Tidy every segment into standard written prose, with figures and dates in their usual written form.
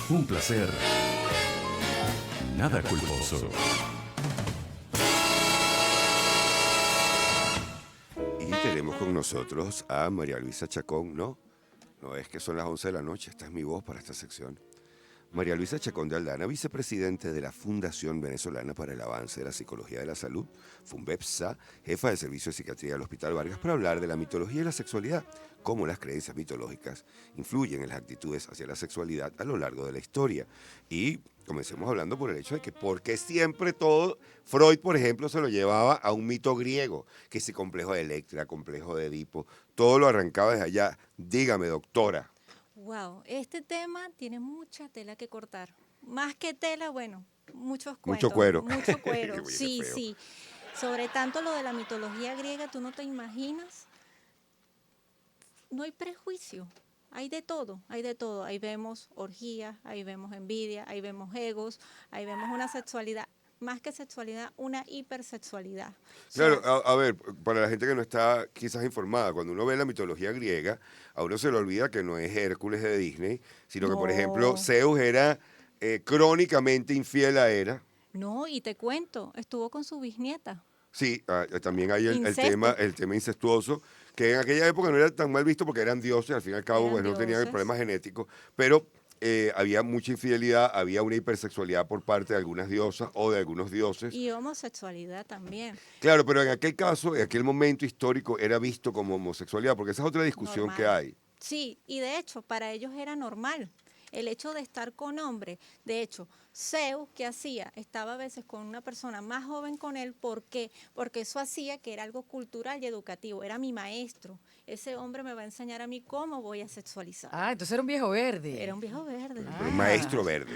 Un placer. Nada culposo. Y tenemos con nosotros a María Luisa Chacón, ¿no? No es que son las 11 de la noche, esta es mi voz para esta sección. María Luisa Chacón de Aldana, vicepresidente de la Fundación Venezolana para el Avance de la Psicología de la Salud, FUNVEPSA, jefa del Servicio de Psiquiatría del Hospital Vargas, para hablar de la mitología y la sexualidad, cómo las creencias mitológicas influyen en las actitudes hacia la sexualidad a lo largo de la historia. Y comencemos hablando por el hecho de que porque siempre todo, Freud, por ejemplo, se lo llevaba a un mito griego, que ese complejo de Electra, complejo de Edipo, todo lo arrancaba desde allá. Dígame, doctora. Wow, este tema tiene mucha tela que cortar. Más que tela, bueno, muchos Mucho cuentos, cuero. mucho cuero. Oye, qué Sí, feo. sí. Sobre tanto lo de la mitología griega, tú no te imaginas. No hay prejuicio. Hay de todo, hay de todo. Ahí vemos orgías, ahí vemos envidia, ahí vemos egos, ahí vemos una sexualidad, más que sexualidad, una hipersexualidad. O Claro, sea, a ver, para la gente que no está quizás informada, cuando uno ve la mitología griega, a uno se le olvida que no es Hércules de Disney, sino que, por ejemplo, no, Zeus era crónicamente infiel a Hera. no, y te cuento, estuvo con su bisnieta. Sí, también hay Incesto, el tema incestuoso, que en aquella época no era tan mal visto porque eran dioses, al fin y al cabo, eran pues no tenían el dioses. problema genético, pero había mucha infidelidad, había una hipersexualidad por parte de algunas diosas o de algunos dioses. Y homosexualidad también, Claro, pero en aquel caso, en aquel momento histórico, era visto como homosexualidad, porque esa es otra discusión que normal. hay. Sí, y de hecho, para ellos era normal el hecho de estar con hombres. De hecho, Zeus, ¿qué hacía? Estaba a veces con una persona más joven con él. ¿Por qué? Porque eso hacía que era algo cultural y educativo. Era mi maestro. Ese hombre me va a enseñar a mí cómo voy a sexualizar. Ah, entonces era un viejo verde. Era un viejo verde. Pero un Ah, maestro verde.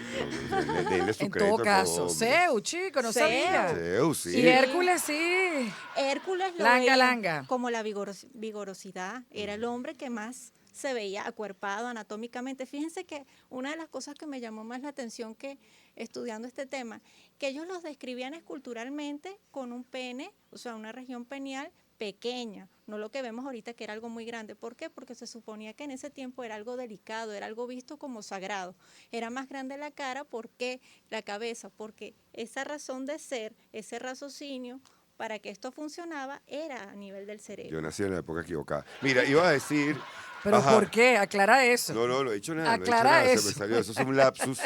Denle su en todo crédito al pobre caso, hombre. Zeus, chico, no sabía. Zeus, Y sí. Hércules sí. Hércules lo Langa, veía langa. como la vigorosidad. Era el hombre que más se veía acuerpado anatómicamente. Fíjense que una de las cosas que me llamó más la atención que estudiando este tema, que ellos los describían esculturalmente con un pene, o sea, una región penial pequeña, no lo que vemos ahorita que era algo muy grande. ¿Por qué? Porque se suponía que en ese tiempo era algo delicado, era algo visto como sagrado. Era más grande la cara, ¿por qué? La cabeza, porque esa razón de ser, ese raciocinio, para que esto funcionaba, era a nivel del Yo cerebro. nací en la época equivocada. Mira, iba a decir. ¿Pero Ajá. por qué? Aclara eso. No he dicho nada, no he dicho Aclara nada, se me eso. salió. Eso es un lapsus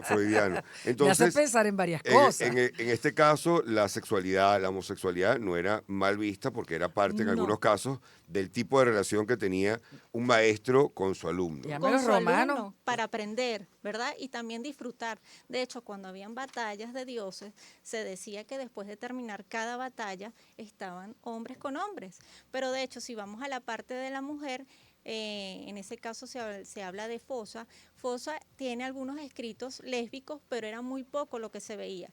freudiano. Me hace Entonces, pensar en varias cosas. en este caso, la sexualidad, la homosexualidad no era mal vista porque era parte en algunos No, casos del tipo de relación que tenía un maestro con su alumno. Llame con los su romanos. alumno para aprender, ¿verdad? Y también disfrutar. De hecho, cuando habían batallas de dioses, se decía que después de terminar cada batalla estaban hombres con hombres. Pero de hecho, si vamos a la parte de la mujer, en ese caso se habla de Fosa. Fosa tiene algunos escritos lésbicos, pero era muy poco lo que se veía.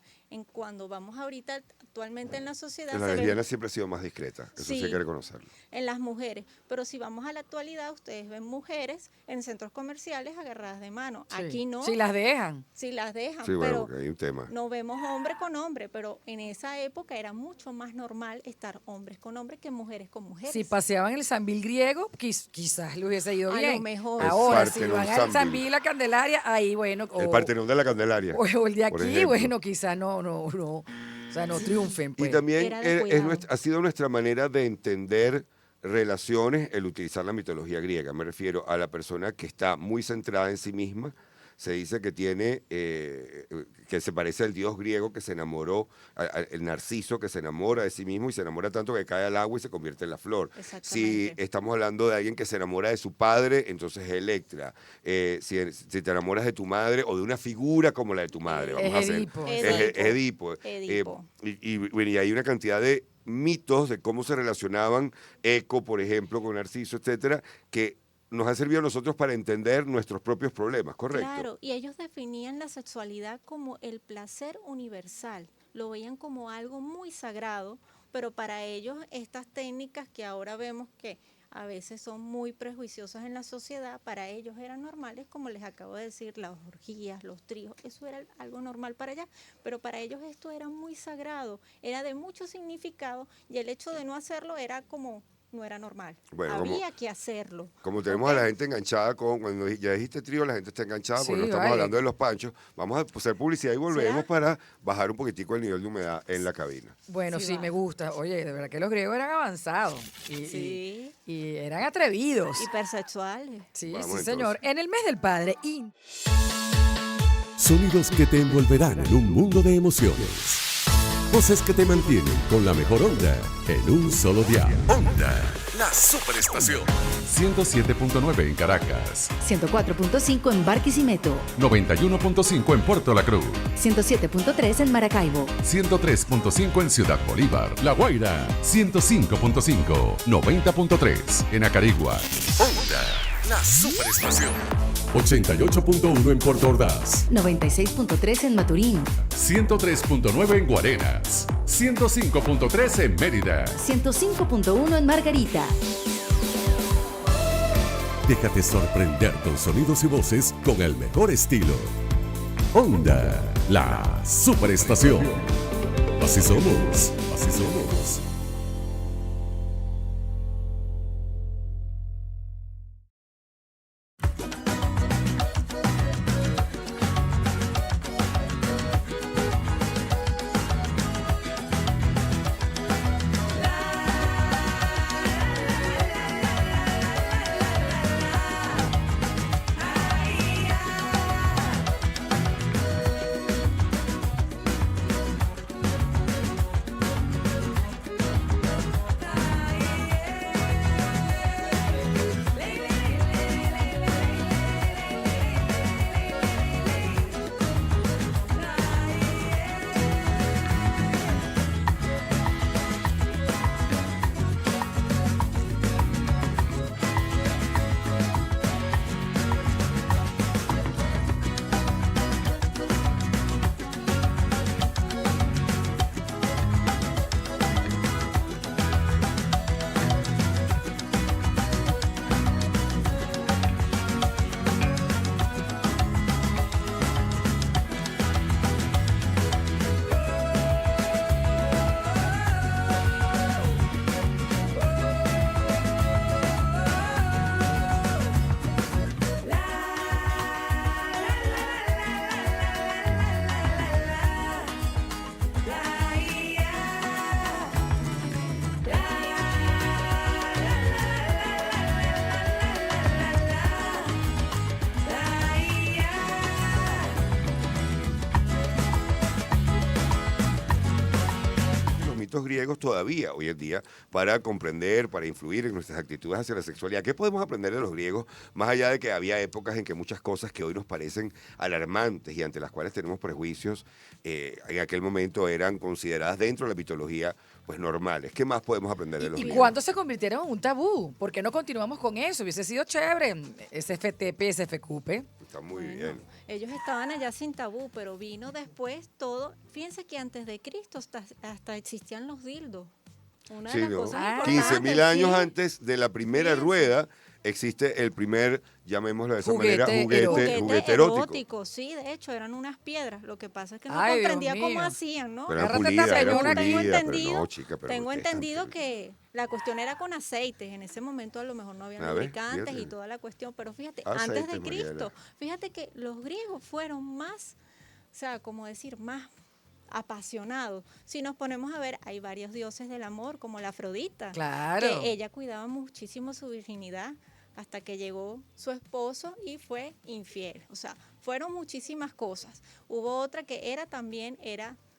Cuando vamos ahorita, actualmente en la sociedad, La se ve, lesbiana siempre ha sido más discreta, eso sí hay que sí, reconocerlo. en las mujeres. Pero si vamos a la actualidad, ustedes ven mujeres en centros comerciales agarradas de mano. Sí. Aquí no, Si las dejan. si las dejan, Sí, bueno, pero porque hay un tema. no vemos hombre con hombre, pero en esa época era mucho más normal estar hombres con hombres que mujeres con mujeres. Si paseaban el Sambil griego, quizás le hubiese ido A lo bien. mejor. El Ahora, si Partenón van al Sambil. Sambil, la Candelaria, ahí bueno. El Partenón de la Candelaria. O el de por aquí, ejemplo. bueno, quizás no. O sea, no triunfen, Y pues. también Era de cuidado. ha sido nuestra manera de entender relaciones el utilizar la mitología griega. Me refiero a la persona que está muy centrada en sí misma. Se dice que tiene, que se parece al dios griego que se enamoró, el narciso que se enamora de sí mismo y se enamora tanto que cae al agua y se convierte en la flor. Si Exactamente. estamos hablando de alguien que se enamora de su padre, entonces es Electra. Si te enamoras de tu madre o de una figura como la de tu madre, vamos a Es hacer. Edipo. Es Edipo. Edipo. Bueno, y hay una cantidad de mitos de cómo se relacionaban Eco, por ejemplo, con Narciso, etcétera, que nos han servido a nosotros para entender nuestros propios problemas, ¿correcto? Claro, y ellos definían la sexualidad como el placer universal, lo veían como algo muy sagrado, pero para ellos estas técnicas que ahora vemos que a veces son muy prejuiciosas en la sociedad, para ellos eran normales, como les acabo de decir, las orgías, los tríos, eso era algo normal para allá, pero para ellos esto era muy sagrado, era de mucho significado y el hecho de no hacerlo era como no era normal. Bueno, Había que hacerlo. Como tenemos ¿ok? a la gente enganchada cuando ya dijiste trío, la gente está enganchada porque Sí, no estamos vale. hablando de los panchos. Vamos a hacer publicidad y volvemos ¿Será? para bajar un poquitico el nivel de humedad en la cabina. Bueno, Sí, sí, va. me gusta. Oye, de verdad que los griegos eran avanzados Sí. y eran atrevidos. Hipersexuales. Sí, Vamos, sí, entonces. señor. En el mes del padre. Sonidos que te envolverán en un mundo de emociones. Voces que te mantienen con la mejor onda en un solo dial. Onda, la superestación. 107.9 en Caracas, 104.5 en Barquisimeto, 91.5 en Puerto La Cruz, 107.3 en Maracaibo, 103.5 en Ciudad Bolívar, La Guaira, 105.5, 90.3 en Acarigua. Onda, la superestación. 88.1 en Puerto Ordaz, 96.3 en Maturín, 103.9 en Guarenas, 105.3 en Mérida. 105.1 en Margarita. Déjate sorprender con sonidos y voces con el mejor estilo. Onda, la superestación. Así somos, así somos. Mitos griegos todavía hoy en día para comprender, para influir en nuestras actitudes hacia la sexualidad. ¿Qué podemos aprender de los griegos? Más allá de que había épocas en que muchas cosas que hoy nos parecen alarmantes y ante las cuales tenemos prejuicios, en aquel momento eran consideradas dentro de la mitología pues normales. ¿Qué más podemos aprender de los ¿Y griegos? cuándo se convirtieron en un tabú? ¿Por qué no continuamos con eso? Hubiese sido chévere. SFTP, SFQP. Está muy Bueno, bien. ellos estaban allá sin tabú, pero vino después todo. Fíjense que antes de Cristo hasta existían los dildos. Una Sí, de las ¿no? cosas 15.000 años sí. antes de la primera Fíjense. rueda existe el primer, llamémoslo de esa Juguete manera, Juguete juguete erótico. erótico, sí, de hecho eran unas piedras. Lo que pasa es que no Ay, Dios comprendía cómo mío. hacían, ¿no? Pero eran Agárrate esta pulidas, eran señora aquí. Tengo pulidas, entendido, pero no, chica, pero tengo ustedes entendido están- que la cuestión era con aceites. En ese momento a lo mejor no había A ver, lubricantes fíjate. y toda la cuestión, pero fíjate, Aceites, antes de Cristo, Mariela. fíjate que los griegos fueron más, o sea, como decir, más apasionados. Si nos ponemos a ver, hay varios dioses del amor, como la Afrodita, Claro. que ella cuidaba muchísimo su virginidad hasta que llegó su esposo y fue infiel. O sea, fueron muchísimas cosas. Hubo otra que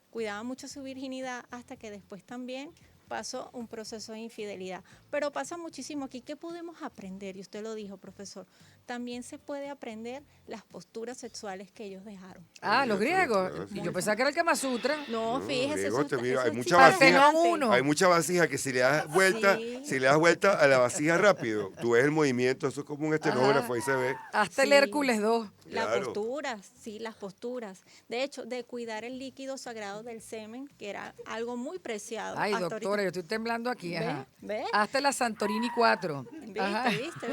cuidaba mucho su virginidad hasta que después también pasó un proceso de infidelidad. Pero pasa muchísimo aquí. ¿Qué podemos aprender? Y usted lo dijo, profesor. También se puede aprender las posturas sexuales que ellos dejaron. Ah, los griegos. claro, Y sí. yo pensaba que era el Kama Sutra. No, No, fíjese, griego, eso, mira, hay eso mucha es vasija. fascinante. uno. Hay mucha vasija que si le das vuelta, Sí. si le das vuelta a la vasija rápido, tú ves el movimiento, eso es como un estenógrafo, ahí se ve. Hasta el Sí. Hércules 2. Las Claro. posturas, sí, las posturas. De hecho, de cuidar el líquido sagrado del semen, que era algo muy preciado. Ay, Hasta doctora, ahorita- yo estoy temblando aquí. Ajá. ¿Ve? Hasta la Santorini 4. ¿Viste? Ajá. ¿Viste?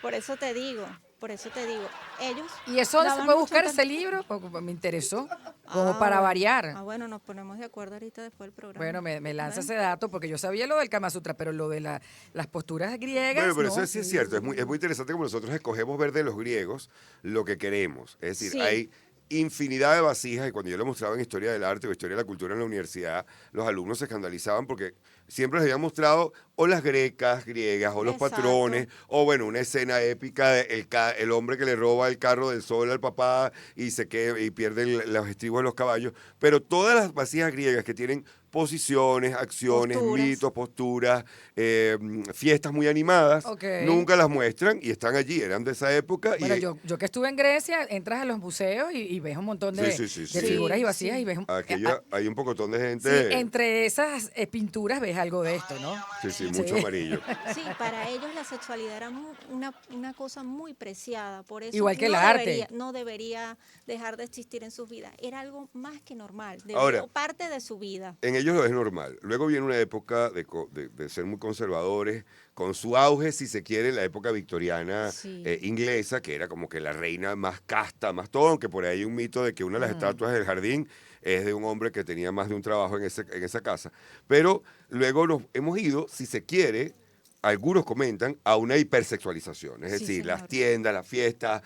Por eso te digo, ellos... ¿Y eso dónde se daban puede mucho buscar tan- ese libro? Porque me interesó, como para variar. bueno, nos ponemos de acuerdo ahorita después del programa. Bueno, me lanza Bueno. ese dato porque yo sabía lo del Kama Sutra, pero lo de las posturas griegas. Bueno, pero no. eso sí es cierto, es muy interesante como nosotros escogemos ver de los griegos lo que queremos. Es decir, Sí. hay infinidad de vasijas y cuando yo lo mostraba en Historia del Arte o Historia de la Cultura en la universidad, los alumnos se escandalizaban porque siempre les habían mostrado o las griegas, o los Exacto. patrones, o bueno, una escena épica de el hombre que le roba el carro del sol al papá y y pierde los estribos de los caballos, pero todas las vasijas griegas que tienen posiciones, acciones, Posturas. mitos, posturas, fiestas muy animadas, Ok. nunca las muestran y están allí, eran de esa época. Bueno, y yo que estuve en Grecia, entras a los museos y ves un montón de, Sí. de figuras y vasijas Sí. y ves... aquí hay un pocotón de sí, gente. entre esas pinturas ves algo de esto, ¿no? Sí, mucho amarillo. Sí, para ellos la sexualidad era una cosa muy preciada, por eso Igual que el arte. no debería dejar de existir en sus vidas. Era algo más que normal, Ahora, parte de su vida. En ellos lo es normal. Luego viene una época de ser muy conservadores, con su auge, si se quiere, la época victoriana Sí. inglesa, que era como que la reina más casta, más todo, aunque por ahí hay un mito de que una de las estatuas del jardín es de un hombre que tenía más de un trabajo en esa casa. Pero luego nos hemos ido, si se quiere, algunos comentan, a una hipersexualización. Es Sí, decir, señor. las tiendas, las fiestas,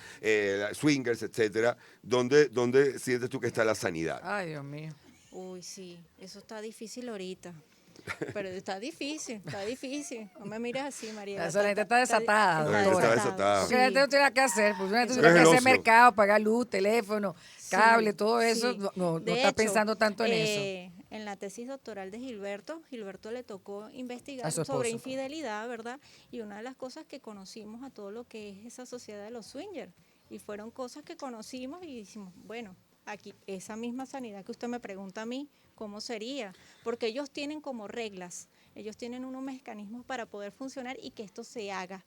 swingers, etcétera, donde sientes tú que está la sanidad. Ay, Dios mío. Uy, sí, eso está difícil ahorita. Pero está difícil. No me mires así, María. La gente está desatada, La gente está desatada. Porque la gente no tiene nada que hacer, pues una gente Eso tiene es que el hacer ocio. mercado, pagar luz, teléfono, cable, Sí, todo eso, sí. no De está hecho, pensando tanto en eso. En la tesis doctoral de Gilberto le tocó investigar A su sobre esposo. infidelidad, ¿verdad? Y una de las cosas que conocimos a todo lo que es esa sociedad de los swingers. Y fueron cosas que conocimos y dijimos, bueno, aquí esa misma sanidad que usted me pregunta a mí, ¿cómo sería? Porque ellos tienen como reglas, ellos tienen unos mecanismos para poder funcionar y que esto se haga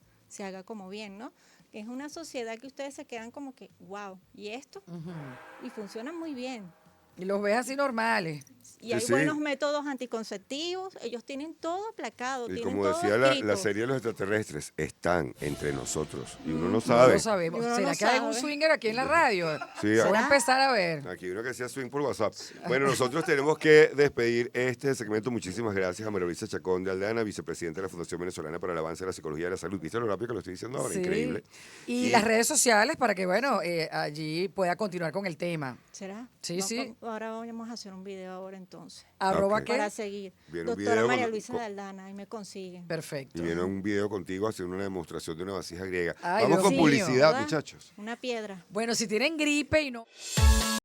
como bien, ¿no? Que es una sociedad que ustedes se quedan como que, wow, ¿y esto? Y funcionan muy bien. Y los ves así normales. Y Sí, hay sí. buenos métodos anticonceptivos, ellos tienen todo aplacado, Y tienen como todo decía la escrito. serie de los extraterrestres, están entre nosotros. Y uno no No sabe. lo sabemos. Uno ¿Será no que hay un sabe. swinger aquí en la radio? Sí, Voy a ¿Será? empezar a ver. Aquí uno que hacía swing por WhatsApp. Bueno, nosotros tenemos que despedir este segmento. Muchísimas gracias a María Luisa Chacón de Aldana, vicepresidenta de la Fundación Venezolana para el Avance de la Psicología de la Salud. ¿Viste lo rápido que lo estoy diciendo ahora? Sí. Increíble. Y las redes sociales para que, bueno, allí pueda continuar con el tema. ¿Será? Sí, sí. Ahora vamos a hacer un video ahora entonces. Arroba Ok. qué. Para seguir. Viene un Doctora video María con- Luisa con- de Aldana, ahí me consiguen. Perfecto. Y viene un video contigo haciendo una demostración de una vasija griega. Ay, Vamos Dios con mío, publicidad, ¿Verdad? muchachos. Una piedra. Bueno, si tienen gripe y no...